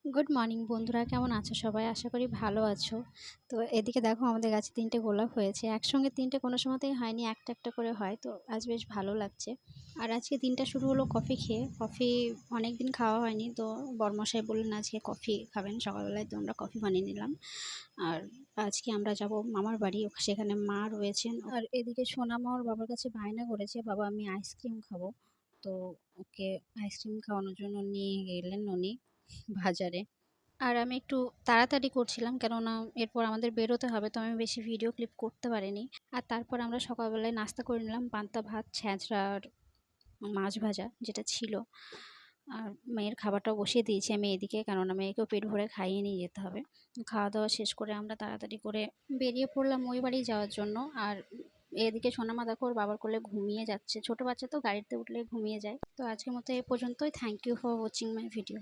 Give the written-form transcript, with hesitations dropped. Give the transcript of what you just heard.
Good morning বন্ধুরা, কেমন আছো সবাই? আশা করি ভালো আছো। তো এদিকে দেখো, আমাদের গাছে ৩টে গোলাপ হয়েছে। একসঙ্গে ৩টে কোনো সময়তেই হয়নি, একটা একটা করে হয়। তো আজ বেশ ভালো লাগছে। আর আজকে দিনটা শুরু হলো কফি খেয়ে। কফি অনেক দিন খাওয়া হয়নি, তো বরমশাই বললেন আজকে কফি খাবেন সকালবেলায়, তো আমরা কফি বানিয়ে নিলাম। আর আজকে আমরা যাব মামার বাড়ি, সেখানে মা রয়েছেন। আর এদিকে সোনামা ওর বাবার কাছে বায়না করেছে, বাবা আমি আইসক্রিম খাবো। তো ওকে আইসক্রিম খাওয়ানোর জন্য নিয়ে গেলেন উনি বাজারে। আর আমি একটু তাড়াতাড়ি করছিলাম, কেননা এরপর আমাদের বেরোতে হবে, তো আমি বেশি ভিডিও ক্লিপ করতে পারিনি। আর তারপর আমরা সকালবেলায় নাস্তা করে নিলাম পান্তা ভাত, ছ্যাঁচড়া আর মাছ ভাজা যেটা ছিল। আর মেয়ের খাবারটাও বসিয়ে দিয়েছি আমি এদিকে, কেননা মেয়েকেও পেট ভরে খাইয়ে নিয়ে যেতে হবে। খাওয়া দাওয়া শেষ করে আমরা তাড়াতাড়ি করে বেরিয়ে পড়লাম ওই বাড়ি যাওয়ার জন্য। আর এদিকে সোনামা দেখো ওর বাবার কোলে ঘুমিয়ে যাচ্ছে। ছোট বাচ্চা তো গাড়িতে উঠলে ঘুমিয়ে যায়। তো আজকের মতো এ পর্যন্তই। Thank you for watching my video.